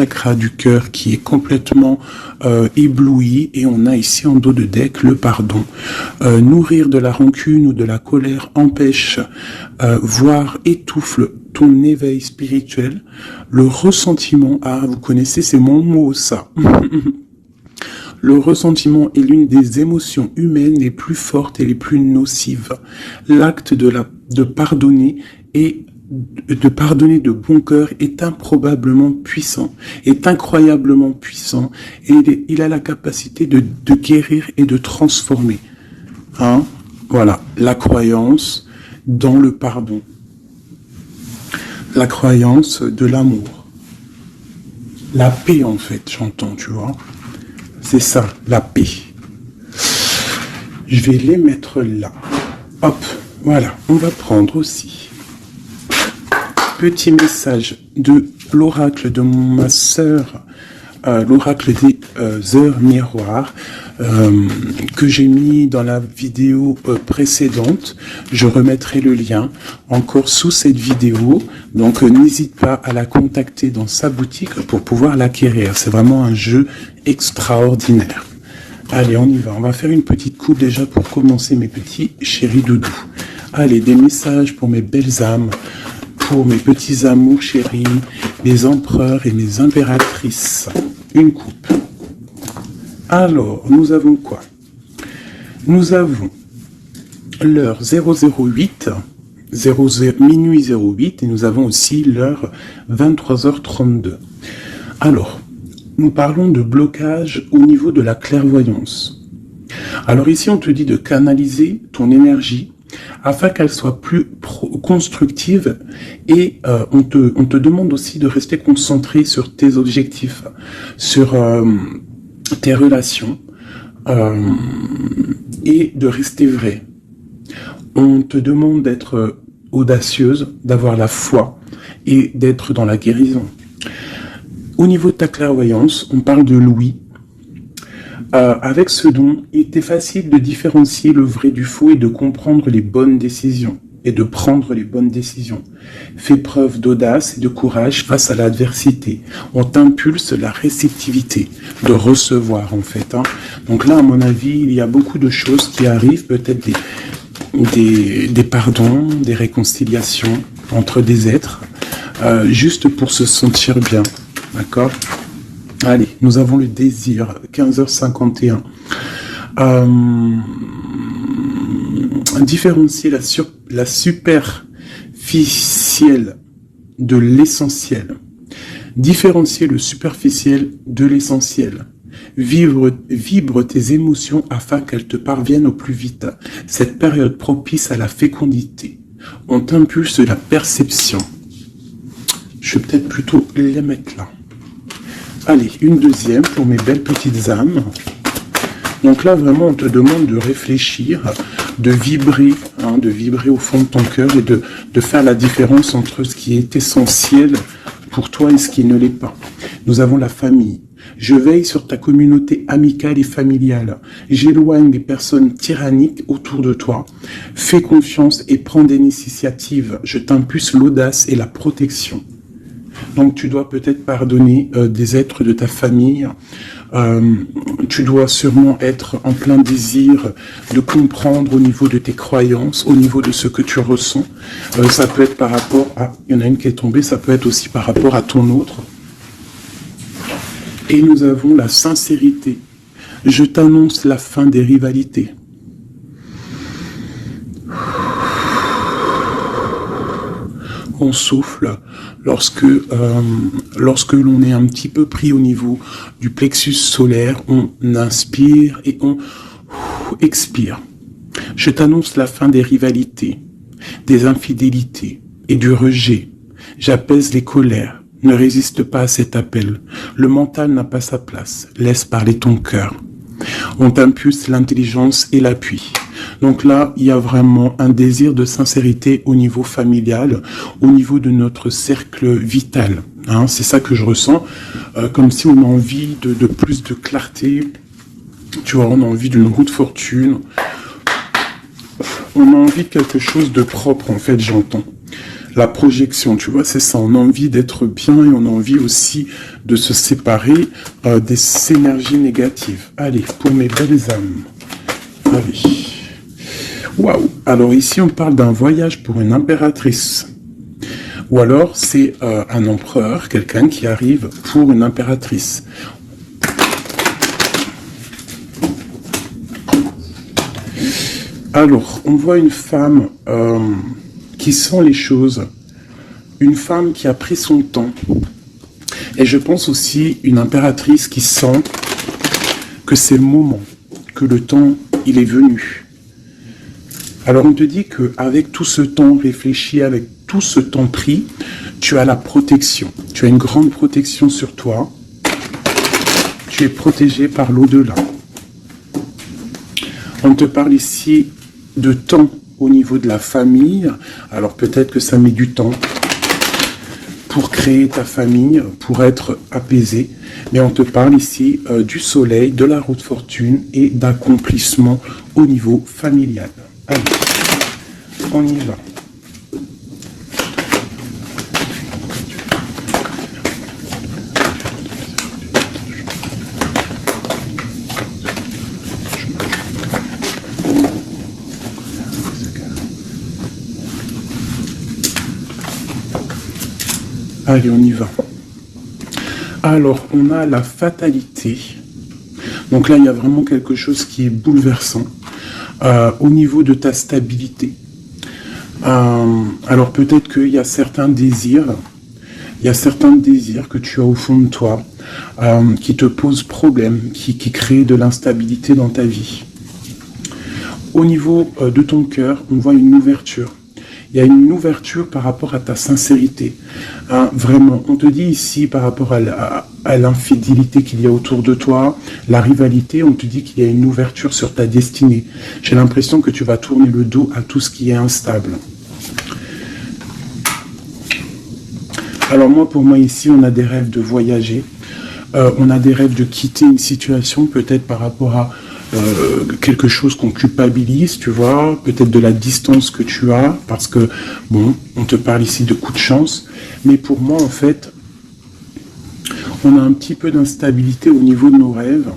chakra du cœur qui est complètement ébloui, et on a ici en dos de deck le pardon. Nourrir de la rancune ou de la colère empêche, voire étouffe ton éveil spirituel. Le ressentiment, ah vous connaissez, c'est mon mot ça. Le ressentiment est l'une des émotions humaines les plus fortes et les plus nocives. L'acte de pardonner et de pardonner de bon cœur est improbablement puissant, est incroyablement puissant, et il a la capacité de guérir et de transformer. Hein? Voilà, la croyance dans le pardon. La croyance de l'amour. La paix, en fait, j'entends, tu vois. C'est ça, la paix. Je vais les mettre là. Hop, voilà, on va prendre aussi. Petit message de l'oracle de ma sœur, l'oracle des heures miroirs, que j'ai mis dans la vidéo précédente. Je remettrai le lien encore sous cette vidéo, donc n'hésite pas à la contacter dans sa boutique pour pouvoir l'acquérir. C'est vraiment un jeu extraordinaire. Allez, on y va. On va faire une petite coupe déjà pour commencer, mes petits chéris doudous. Allez, des messages pour mes belles âmes, pour mes petits amours chéris, mes empereurs et mes impératrices. Une coupe. Alors, nous avons quoi? Nous avons l'heure 008, minuit 08, et nous avons aussi l'heure 23h32. Alors, nous parlons de blocage au niveau de la clairvoyance. Alors ici, on te dit de canaliser ton énergie afin qu'elle soit plus constructive, et on te demande aussi de rester concentré sur tes objectifs, sur tes relations, et de rester vrai. On te demande d'être audacieuse, d'avoir la foi et d'être dans la guérison. Au niveau de ta clairvoyance, on parle de l'ouïe. Avec ce don, il était facile de différencier le vrai du faux et de comprendre les bonnes décisions et de prendre les bonnes décisions. Fais preuve d'audace et de courage face à l'adversité. On t'impulse la réceptivité, de recevoir en fait. Hein. Donc là, à mon avis, il y a beaucoup de choses qui arrivent, peut-être des pardons, des réconciliations entre des êtres, juste pour se sentir bien. D'accord ? Allez, nous avons le désir, 15h51. Différencier la superficielle de l'essentiel. Différencier le superficiel de l'essentiel. Vibre tes émotions afin qu'elles te parviennent au plus vite. Cette période propice à la fécondité. On t'impulse la perception. Je vais peut-être plutôt les mettre là. Allez, une deuxième pour mes belles petites âmes. Donc là, vraiment, on te demande de réfléchir, de vibrer au fond de ton cœur et de faire la différence entre ce qui est essentiel pour toi et ce qui ne l'est pas. Nous avons la famille. Je veille sur ta communauté amicale et familiale. J'éloigne les personnes tyranniques autour de toi. Fais confiance et prends des initiatives. Je t'impulse l'audace et la protection. Donc tu dois peut-être pardonner des êtres de ta famille. Tu dois sûrement être en plein désir de comprendre au niveau de tes croyances, au niveau de ce que tu ressens. Ça peut être par rapport à... Il y en a une qui est tombée, ça peut être aussi par rapport à ton autre. Et nous avons la sincérité. Je t'annonce la fin des rivalités. On souffle lorsque l'on est un petit peu pris au niveau du plexus solaire, on inspire et on expire. Je t'annonce la fin des rivalités, des infidélités et du rejet. J'apaise les colères. Ne résiste pas à cet appel. Le mental n'a pas sa place. Laisse parler ton cœur. On t'impulse l'intelligence et l'appui. Donc là, il y a vraiment un désir de sincérité au niveau familial, au niveau de notre cercle vital. Hein, c'est ça que je ressens, comme si on a envie de plus de clarté. Tu vois, on a envie d'une roue de fortune. On a envie de quelque chose de propre, en fait, j'entends. la projection, tu vois, c'est ça, on a envie d'être bien et on a envie aussi de se séparer des énergies négatives. Allez, pour mes belles âmes. Allez. Waouh. Alors ici, on parle d'un voyage pour une impératrice. Ou alors, c'est un empereur, quelqu'un qui arrive pour une impératrice. Alors, on voit une femme qui sent les choses. Une femme qui a pris son temps. Et je pense aussi une impératrice qui sent que c'est le moment, que le temps, il est venu. Alors on te dit qu'avec tout ce temps réfléchi, avec tout ce temps pris, tu as la protection. Tu as une grande protection sur toi. Tu es protégé par l'au-delà. On te parle ici de temps au niveau de la famille. Alors peut-être que ça met du temps pour créer ta famille, pour être apaisé. Mais on te parle ici du soleil, de la roue de fortune et d'accomplissement au niveau familial. Allez, on y va. Allez, on y va. Alors, on a la fatalité. Donc là, il y a vraiment quelque chose qui est bouleversant. Au niveau de ta stabilité. Alors peut-être qu'il y a certains désirs, que tu as au fond de toi, qui te posent problème, qui créent de l'instabilité dans ta vie. Au niveau de ton cœur, on voit une ouverture. Il y a une ouverture par rapport à ta sincérité. Vraiment, on te dit ici par rapport à l'infidélité qu'il y a autour de toi, la rivalité, on te dit qu'il y a une ouverture sur ta destinée. J'ai l'impression que tu vas tourner le dos à tout ce qui est instable. Alors moi, pour moi ici, on a des rêves de voyager. On a des rêves de quitter une situation, peut-être par rapport à quelque chose qu'on culpabilise, tu vois, peut-être de la distance que tu as, parce que, bon, on te parle ici de coup de chance, mais pour moi, en fait, on a un petit peu d'instabilité au niveau de nos rêves,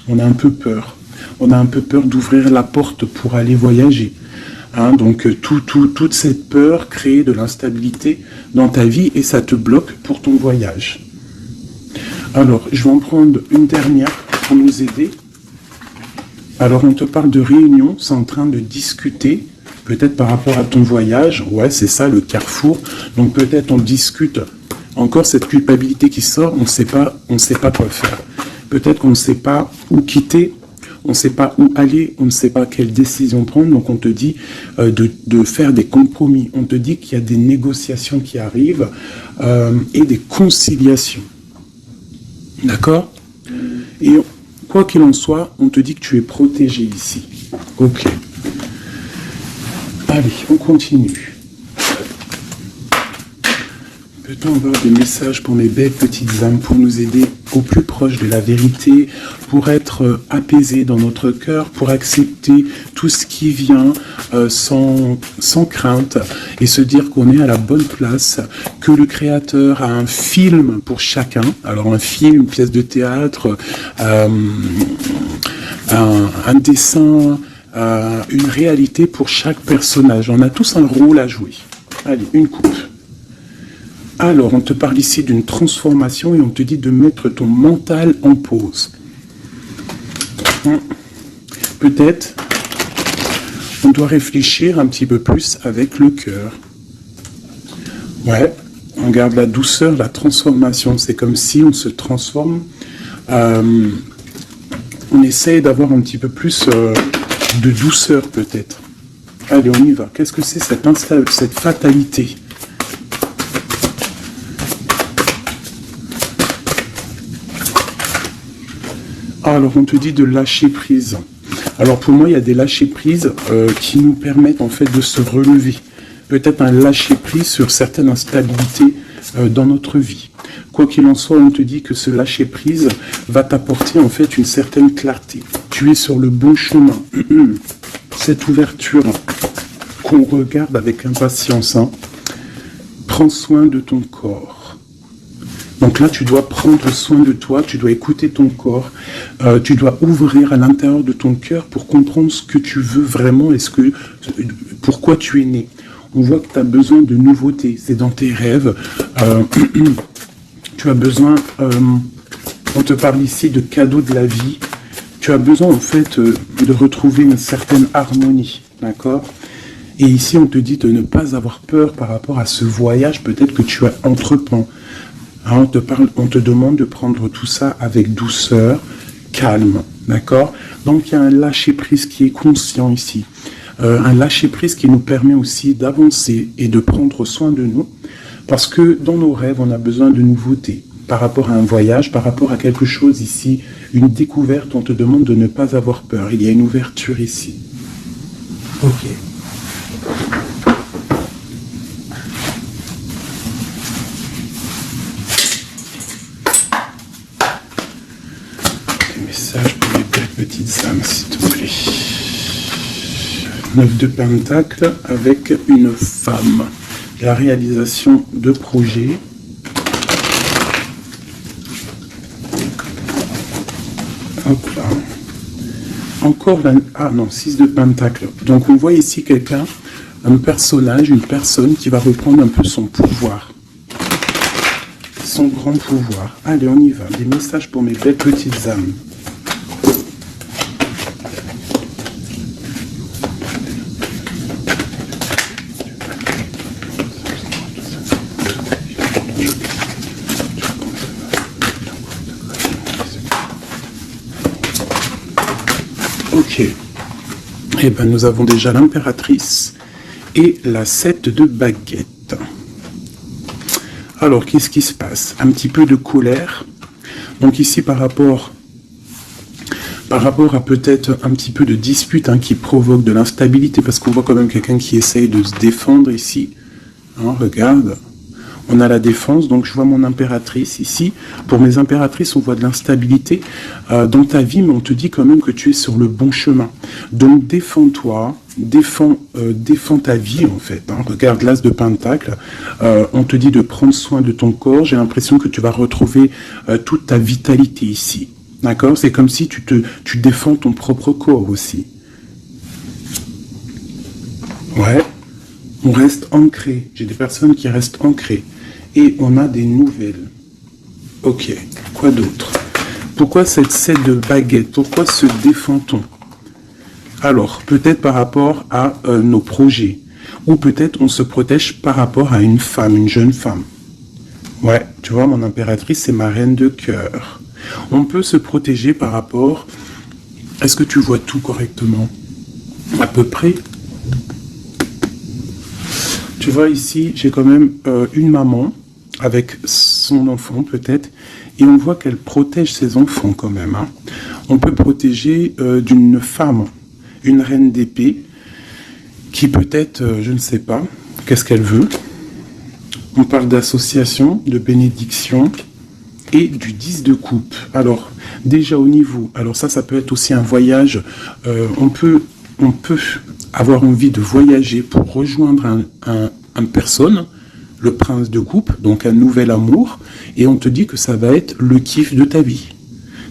on a un peu peur. On a un peu peur d'ouvrir la porte pour aller voyager. Donc, toute cette peur crée de l'instabilité dans ta vie et ça te bloque pour ton voyage. Alors, je vais en prendre une dernière pour nous aider. Alors, on te parle de réunion, c'est en train de discuter, peut-être par rapport à ton voyage. Ouais, c'est ça, le carrefour. Donc, peut-être on discute encore cette culpabilité qui sort, on ne sait pas quoi faire. Peut-être qu'on ne sait pas où quitter, on ne sait pas où aller, on ne sait pas quelle décision prendre. Donc, on te dit de faire des compromis. On te dit qu'il y a des négociations qui arrivent et des conciliations. D'accord ? Et quoi qu'il en soit, on te dit que tu es protégé ici. Ok. Allez, on continue. Peut-on avoir des messages pour mes belles petites âmes, pour nous aider au plus proche de la vérité, pour être apaisés dans notre cœur, pour accepter tout ce qui vient sans crainte et se dire qu'on est à la bonne place, que le Créateur a un film pour chacun. Alors un film, une pièce de théâtre, un dessin, une réalité pour chaque personnage. On a tous un rôle à jouer. Allez, une coupe. Alors, on te parle ici d'une transformation et on te dit de mettre ton mental en pause. Peut-être, on doit réfléchir un petit peu plus avec le cœur. Ouais, on garde la douceur, la transformation. C'est comme si on se transforme. On essaye d'avoir un petit peu plus de douceur, peut-être. Allez, on y va. Qu'est-ce que c'est cette fatalité ? Alors, on te dit de lâcher prise. Alors, pour moi, il y a des lâcher prises qui nous permettent, en fait, de se relever. Peut-être un lâcher prise sur certaines instabilités dans notre vie. Quoi qu'il en soit, on te dit que ce lâcher prise va t'apporter, en fait, une certaine clarté. Tu es sur le bon chemin. Cette ouverture qu'on regarde avec impatience, prends soin de ton corps. Donc là, tu dois prendre soin de toi, tu dois écouter ton corps, tu dois ouvrir à l'intérieur de ton cœur pour comprendre ce que tu veux vraiment et pourquoi tu es né. On voit que tu as besoin de nouveautés, c'est dans tes rêves. Tu as besoin, on te parle ici de cadeaux de la vie. Tu as besoin en fait de retrouver une certaine harmonie, d'accord? Et ici, on te dit de ne pas avoir peur par rapport à ce voyage peut-être que tu as entreprends. Hein, on te demande de prendre tout ça avec douceur, calme, d'accord? Donc il y a un lâcher-prise qui est conscient ici. Un lâcher-prise qui nous permet aussi d'avancer et de prendre soin de nous, parce que dans nos rêves, on a besoin de nouveautés. Par rapport à un voyage, par rapport à quelque chose ici, une découverte, on te demande de ne pas avoir peur. Il y a une ouverture ici. Ok. Des messages pour les belles petites âmes, s'il te plaît. 9 de Pentacles avec une femme. La réalisation de projets. Hop là. Encore ah non, 6 de Pentacles. Donc on voit ici quelqu'un, un personnage, une personne qui va reprendre un peu son pouvoir. Son grand pouvoir. Allez, on y va. Des messages pour mes belles petites âmes. Ok. Eh bien, nous avons déjà l'impératrice et la 7 de baguette. Alors, qu'est-ce qui se passe? Un petit peu de colère. Donc ici, par rapport à peut-être un petit peu de dispute qui provoque de l'instabilité, parce qu'on voit quand même quelqu'un qui essaye de se défendre ici. Hein, regarde. On a la défense, donc je vois mon impératrice ici. Pour mes impératrices, on voit de l'instabilité dans ta vie, mais on te dit quand même que tu es sur le bon chemin. Donc défends-toi, défends ta vie en fait. Hein. Regarde l'as de Pentacle, on te dit de prendre soin de ton corps. J'ai l'impression que tu vas retrouver toute ta vitalité ici. D'accord? C'est comme si tu défends ton propre corps aussi. Ouais. On reste ancré. J'ai des personnes qui restent ancrées. Et on a des nouvelles. Ok. Quoi d'autre? Pourquoi cette 7 de baguette? Pourquoi se défend-on? Alors, peut-être par rapport à nos projets. Ou peut-être on se protège par rapport à une femme, une jeune femme. Ouais, tu vois, mon impératrice, c'est ma reine de cœur. On peut se protéger par rapport... Est-ce que tu vois tout correctement? À peu près. Tu vois ici, j'ai quand même une maman avec son enfant peut-être, et on voit qu'elle protège ses enfants quand même. Hein. On peut protéger d'une femme, une reine d'épée, qui peut-être, je ne sais pas, qu'est-ce qu'elle veut. On parle d'association, de bénédiction et du 10 de coupe. Alors, déjà au niveau, alors ça peut être aussi un voyage, on peut avoir envie de voyager pour rejoindre une personne, le prince de coupe, donc un nouvel amour, et on te dit que ça va être le kiff de ta vie.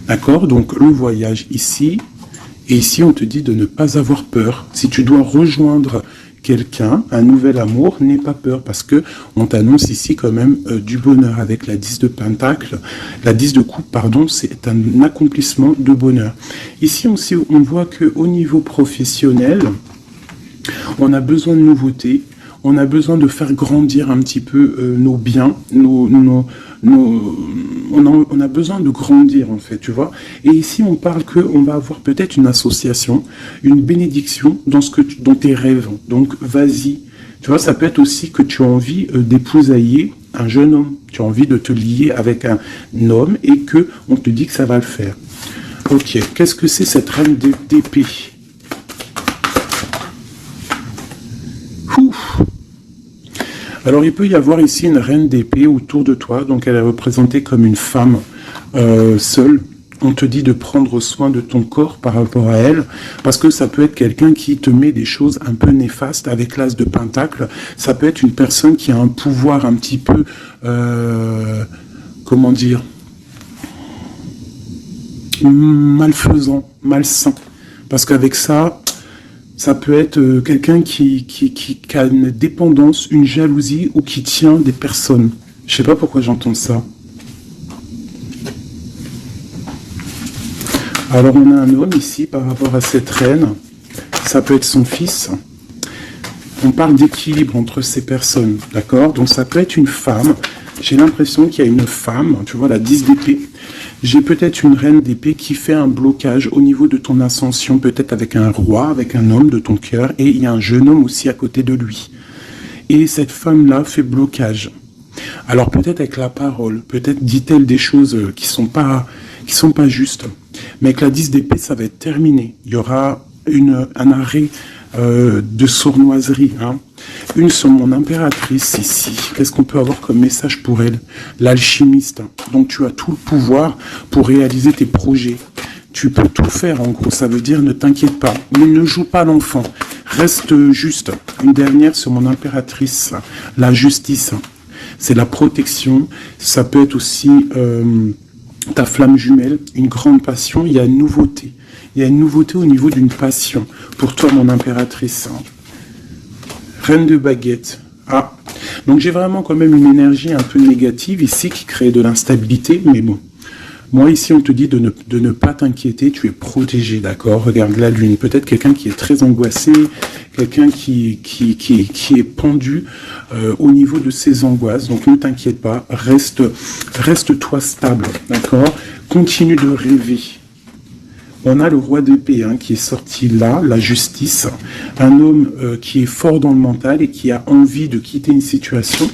D'accord? Donc le voyage ici, et ici on te dit de ne pas avoir peur. Si tu dois rejoindre quelqu'un, un nouvel amour, n'aie pas peur, parce que on t'annonce ici quand même du bonheur avec la 10 de Pentacle. La 10 de coupe, pardon, c'est un accomplissement de bonheur. Ici aussi, on voit qu'au niveau professionnel, on a besoin de nouveautés, on a besoin de faire grandir un petit peu nos biens, on a besoin de grandir en fait, tu vois. Et ici, on parle qu'on va avoir peut-être une association, une bénédiction dans tes rêves. Donc, vas-y. Tu vois, ça peut être aussi que tu as envie d'épousailler un jeune homme. Tu as envie de te lier avec un homme et que on te dit que ça va le faire. Ok, qu'est-ce que c'est cette reine d'épée? Alors, il peut y avoir ici une reine d'épée autour de toi, donc elle est représentée comme une femme seule, on te dit de prendre soin de ton corps par rapport à elle, parce que ça peut être quelqu'un qui te met des choses un peu néfastes avec l'as de pentacle. Ça peut être une personne qui a un pouvoir un petit peu, comment dire, malfaisant, malsain. Parce qu'avec ça, ça peut être quelqu'un qui a une dépendance, une jalousie ou qui tient des personnes. Je sais pas pourquoi j'entends ça. Alors on a un homme ici par rapport à cette reine. Ça peut être son fils. On parle d'équilibre entre ces personnes, d'accord? Donc ça peut être une femme. J'ai l'impression qu'il y a une femme, tu vois, la 10 d'épée. J'ai peut-être une reine d'épée qui fait un blocage au niveau de ton ascension, peut-être avec un roi, avec un homme de ton cœur, et il y a un jeune homme aussi à côté de lui. Et cette femme-là fait blocage. Alors peut-être avec la parole, peut-être dit-elle des choses qui sont pas justes. Mais avec la 10 d'épée, ça va être terminé. Il y aura un arrêt de sournoiserie. Hein. Une sur mon impératrice ici. Qu'est-ce qu'on peut avoir comme message pour elle? L'alchimiste. Donc tu as tout le pouvoir pour réaliser tes projets. Tu peux tout faire en gros. Ça veut dire ne t'inquiète pas. Mais ne joue pas l'enfant. Reste juste. Une dernière sur mon impératrice. La justice. C'est la protection. Ça peut être aussi ta flamme jumelle. Une grande passion. Il y a une nouveauté. Il y a une nouveauté au niveau d'une passion. Pour toi, mon impératrice. Reine de baguette. Ah. Donc j'ai vraiment quand même une énergie un peu négative ici qui crée de l'instabilité. Mais bon. Moi, ici, on te dit de ne pas t'inquiéter. Tu es protégé, d'accord? Regarde la lune. Peut-être quelqu'un qui est très angoissé. Quelqu'un qui est pendu au niveau de ses angoisses. Donc ne t'inquiète pas. Reste-toi stable, d'accord? Continue de rêver. On a le roi d'épée qui est sorti là, la justice. Un homme qui est fort dans le mental et qui a envie de quitter une situation.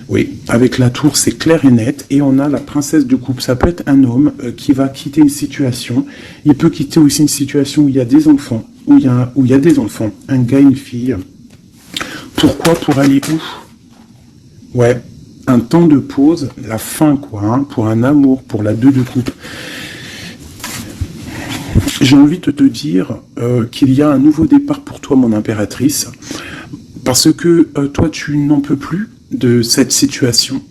Oui, avec la tour, c'est clair et net. Et on a la princesse de coupe. Ça peut être un homme qui va quitter une situation. Il peut quitter aussi une situation où il y a des enfants. Où il y a des enfants. Un gars, une fille. Pourquoi? Pour aller où? Ouais, un temps de pause, la fin, quoi. Hein, pour un amour, pour la 2 de coupe. J'ai envie de te dire qu'il y a un nouveau départ pour toi, mon impératrice. Parce que toi, tu n'en peux plus de cette situation.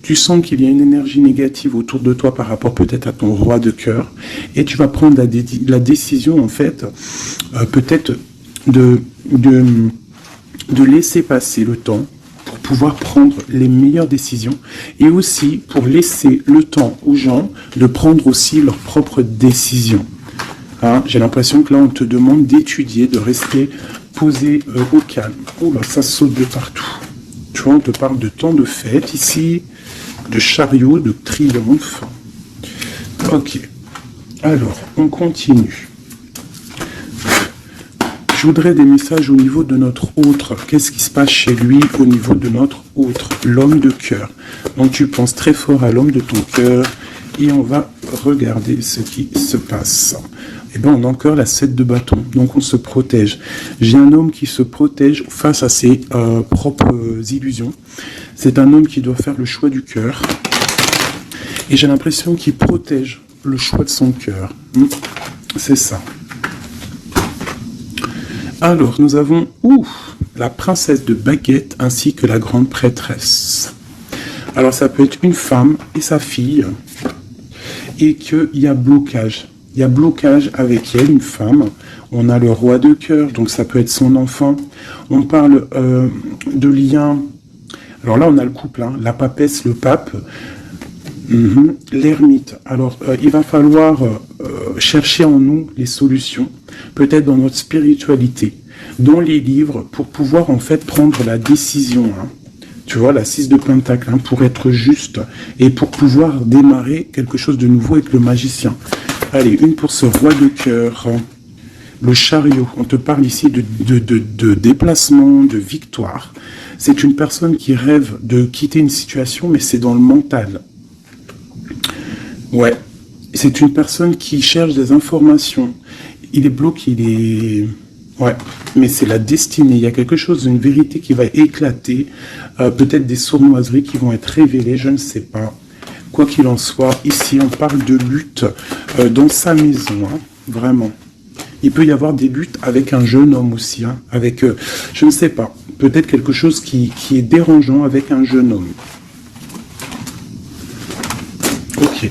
Tu sens qu'il y a une énergie négative autour de toi par rapport peut-être à ton roi de cœur. Et tu vas prendre la décision, en fait, peut-être de laisser passer le temps pour pouvoir prendre les meilleures décisions. Et aussi pour laisser le temps aux gens de prendre aussi leurs propres décisions. Hein, j'ai l'impression que là, on te demande d'étudier, de rester posé au calme. Oh là, ça saute de partout. Tu vois, on te parle de temps de fête ici, de chariot, de triomphe. Ok. Alors, on continue. Je voudrais des messages au niveau de notre autre. Qu'est-ce qui se passe chez lui au niveau de notre autre? L'homme de cœur. Donc, tu penses très fort à l'homme de ton cœur. Et on va regarder ce qui se passe. Eh bien, on a encore la 7 de bâton. Donc, on se protège. J'ai un homme qui se protège face à ses propres illusions. C'est un homme qui doit faire le choix du cœur. Et j'ai l'impression qu'il protège le choix de son cœur. C'est ça. Alors, nous avons la princesse de baguette ainsi que la grande prêtresse. Alors, ça peut être une femme et sa fille. Et qu'il y a blocage. Il y a blocage avec elle, une femme. On a le roi de cœur, donc ça peut être son enfant. On parle de lien. Alors là, on a le couple, la papesse, le pape, l'ermite. Alors, il va falloir chercher en nous les solutions, peut-être dans notre spiritualité, dans les livres, pour pouvoir en fait prendre la décision. Tu vois, la 6 de pentacle, pour être juste et pour pouvoir démarrer quelque chose de nouveau avec le magicien. Allez, une pour ce roi de cœur. Le chariot, on te parle ici de déplacement, de victoire. C'est une personne qui rêve de quitter une situation, mais c'est dans le mental. Ouais, c'est une personne qui cherche des informations. Il est bloqué, il est... Ouais, mais c'est la destinée. Il y a quelque chose, une vérité qui va éclater. Peut-être des sournoiseries qui vont être révélées, je ne sais pas. quoi qu'il en soit, ici on parle de lutte dans sa maison, hein, vraiment. Il peut y avoir des luttes avec un jeune homme aussi, hein, avec, je ne sais pas, peut-être quelque chose qui est dérangeant avec un jeune homme. Ok.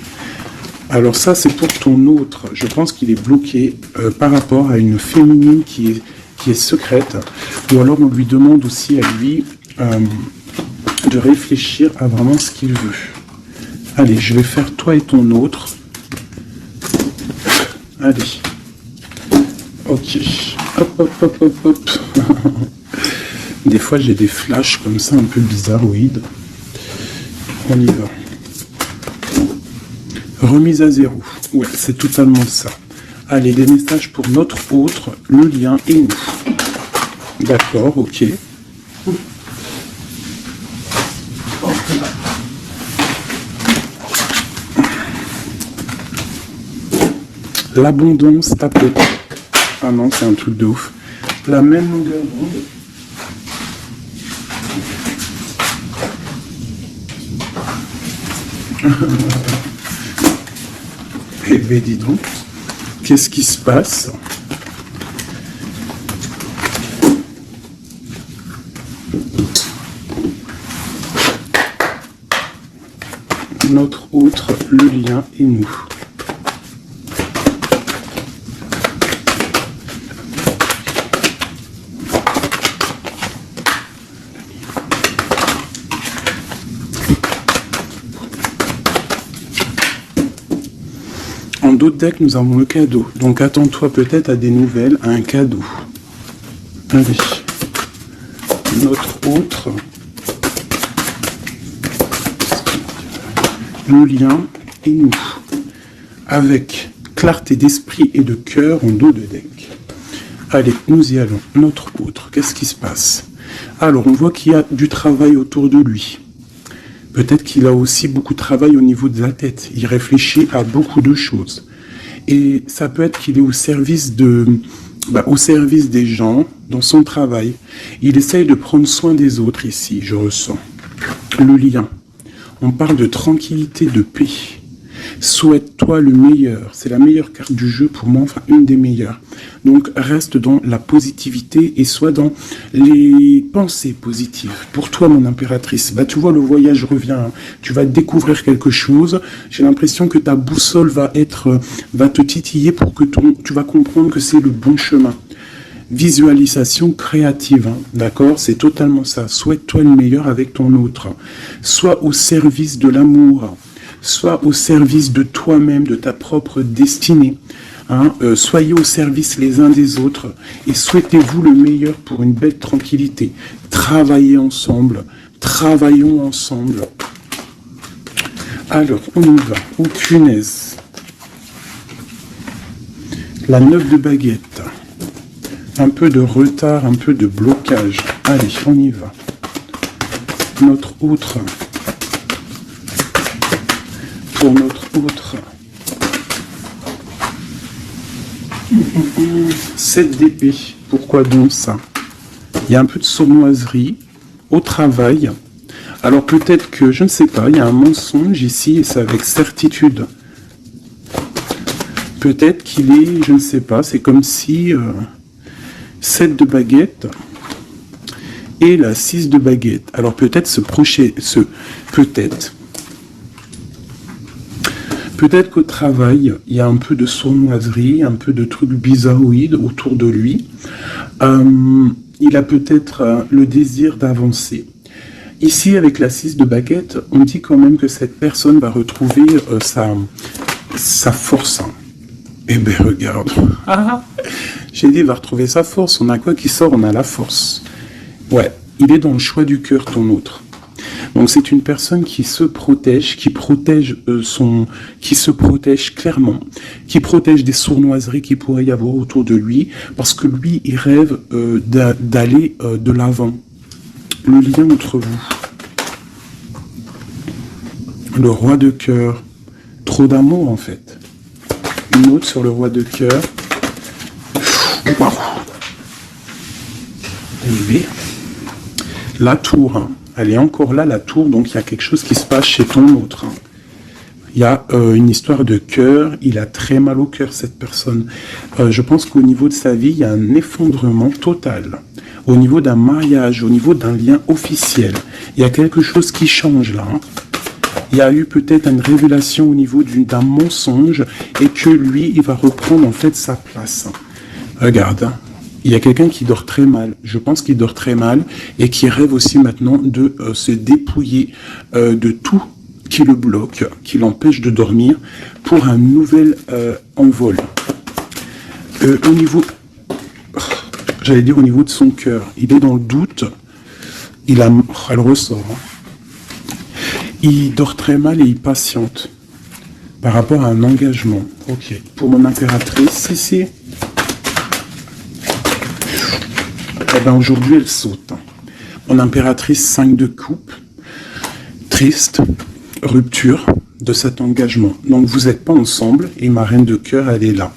Alors ça, c'est pour ton autre. Je pense qu'il est bloqué par rapport à une féminine qui est secrète. Ou alors on lui demande aussi à lui de réfléchir à vraiment ce qu'il veut. Allez, je vais faire toi et ton autre. Allez. Ok. Hop, hop, hop, hop, hop. Des fois, j'ai des flashs comme ça, un peu bizarroïdes. On y va. Remise à zéro. Ouais, c'est totalement ça. Allez, des messages pour notre autre, le lien et nous. D'accord, ok. L'abondance tapée. Ah non, c'est un truc de ouf. La même longueur d'onde. Eh bien, dis donc, qu'est-ce qui se passe? Notre autre, le lien et nous. En d'autres decks, nous avons le cadeau. Donc attends-toi peut-être à des nouvelles, à un cadeau. Allez. Notre autre. Le lien et nous. Avec clarté d'esprit et de cœur en dos de deck. Allez, nous y allons. Notre autre. Qu'est-ce qui se passe? Alors, on voit qu'il y a du travail autour de lui. Peut-être qu'il a aussi beaucoup de travail au niveau de la tête. Il réfléchit à beaucoup de choses. Et ça peut être qu'il est au service des gens dans son travail. Il essaye de prendre soin des autres ici, je ressens. Le lien. On parle de tranquillité, de paix. Souhaite-toi le meilleur. C'est la meilleure carte du jeu pour moi, enfin une des meilleures. Donc reste dans la positivité et sois dans les pensées positives. Pour toi, mon impératrice, bah, tu vois, le voyage revient. Hein. Tu vas découvrir quelque chose. J'ai l'impression que ta boussole va te titiller pour que tu vas comprendre que c'est le bon chemin. Visualisation créative, hein, d'accord? C'est totalement ça. Souhaite-toi le meilleur avec ton autre. Sois au service de l'amour. Sois au service de toi-même, de ta propre destinée. Hein, soyez au service les uns des autres et souhaitez-vous le meilleur pour une belle tranquillité. Travaillez ensemble, travaillons ensemble. Alors, on y va. Oh punaise. La 9 de baguette. Un peu de retard, un peu de blocage. Allez, on y va. Notre autre. Pour notre autre. 7 d'épée. Pourquoi donc ça? Il y a un peu de sournoiserie au travail. Alors peut-être que, je ne sais pas, il y a un mensonge ici et c'est avec certitude. Peut-être qu'il est, je ne sais pas, c'est comme si 7 de baguette et la 6 de baguette. Alors peut-être Peut-être qu'au travail, il y a un peu de sournoiserie, un peu de trucs bizarroïdes autour de lui. Il a peut-être le désir d'avancer. Ici, avec la 6 de baguette, on dit quand même que cette personne va retrouver sa force. Eh bien, regarde. J'ai dit, il va retrouver sa force. On a quoi qui sort? On a la force. Ouais, il est dans le choix du cœur, ton autre. Donc c'est une personne qui se protège, qui se protège clairement, qui protège des sournoiseries qui pourrait y avoir autour de lui, parce que lui, il rêve d'aller de l'avant. Le lien entre vous. Le roi de cœur. Trop d'amour en fait. Une autre sur le roi de cœur. Wow. La tour. Hein. Elle est encore là, la tour, donc il y a quelque chose qui se passe chez ton autre. Hein. Il y a une histoire de cœur, il a très mal au cœur cette personne. Je pense qu'au niveau de sa vie, il y a un effondrement total. Au niveau d'un mariage, au niveau d'un lien officiel, il y a quelque chose qui change là. Hein. Il y a eu peut-être une révélation au niveau d'un mensonge et que lui, il va reprendre en fait sa place. Regarde, hein. Il y a quelqu'un qui dort très mal, je pense qu'il dort très mal et qui rêve aussi maintenant de se dépouiller de tout qui le bloque, qui l'empêche de dormir pour un nouvel envol. Au niveau, j'allais dire au niveau de son cœur, il est dans le doute, elle ressort. Hein. Il dort très mal et il patiente par rapport à un engagement. Ok, pour mon impératrice, ici. Eh ben aujourd'hui, elle saute. Mon impératrice, 5 de coupe, triste, rupture de cet engagement. Donc vous n'êtes pas ensemble et ma reine de cœur, elle est là.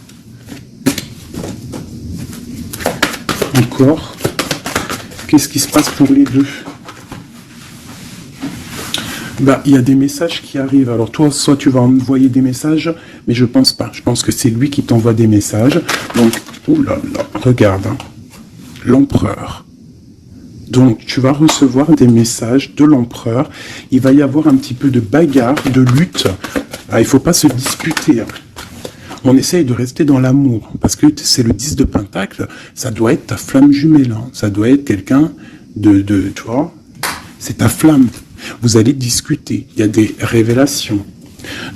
Encore, qu'est-ce qui se passe pour les deux? Bah, il y a des messages qui arrivent. Alors toi, soit tu vas envoyer des messages, mais je pense pas. Je pense que c'est lui qui t'envoie des messages. Donc, oulala, regarde. Hein. L'empereur. Donc, tu vas recevoir des messages de l'empereur. Il va y avoir un petit peu de bagarre, de lutte. Ah, il ne faut pas se disputer. Hein. On essaye de rester dans l'amour. Parce que c'est le 10 de Pentacle. Ça doit être ta flamme jumelle. Hein. Ça doit être quelqu'un tu vois, c'est ta flamme. Vous allez discuter. Il y a des révélations.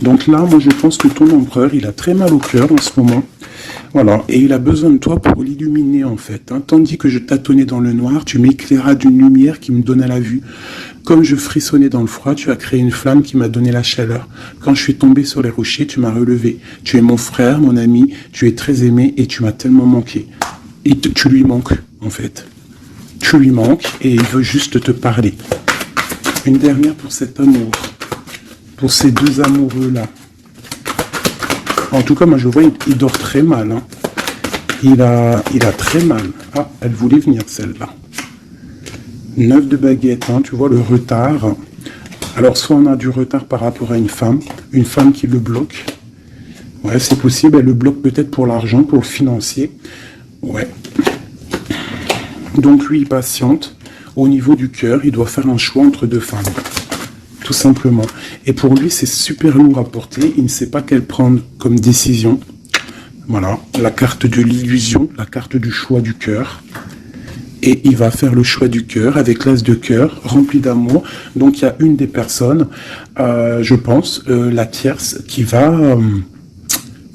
Donc là, moi, je pense que ton empereur, il a très mal au cœur en ce moment. Voilà, et il a besoin de toi pour l'illuminer en fait. Hein. Tandis que je tâtonnais dans le noir, tu m'éclairas d'une lumière qui me donna la vue. Comme je frissonnais dans le froid, tu as créé une flamme qui m'a donné la chaleur. Quand je suis tombé sur les rochers, tu m'as relevé. Tu es mon frère, mon ami, tu es très aimé et tu m'as tellement manqué. Et tu lui manques en fait. Tu lui manques et il veut juste te parler. Une dernière pour cet amour. Pour ces deux amoureux-là. En tout cas, moi je vois, il dort très mal. Hein. Il a très mal. Ah, elle voulait venir celle-là. 9 de baguette, hein, tu vois le retard. Alors, soit on a du retard par rapport à une femme qui le bloque. Ouais, c'est possible, elle le bloque peut-être pour l'argent, pour le financier. Ouais. Donc lui, il patiente. Au niveau du cœur, il doit faire un choix entre deux femmes. Tout simplement. Et pour lui, c'est super lourd à porter. Il ne sait pas quelle prendre comme décision. Voilà, la carte de l'illusion, la carte du choix du cœur. Et il va faire le choix du cœur avec l'as de cœur, rempli d'amour. Donc il y a une des personnes, je pense, la tierce, qui va...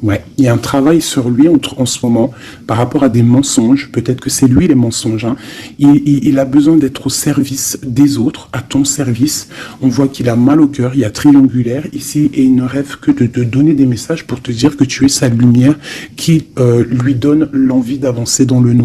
ouais, il y a un travail sur lui en ce moment par rapport à des mensonges. Peut-être que c'est lui les mensonges. Hein. Il a besoin d'être au service des autres, à ton service. On voit qu'il a mal au cœur, il y a triangulaire ici et il ne rêve que de te donner des messages pour te dire que tu es sa lumière qui lui donne l'envie d'avancer dans le noir.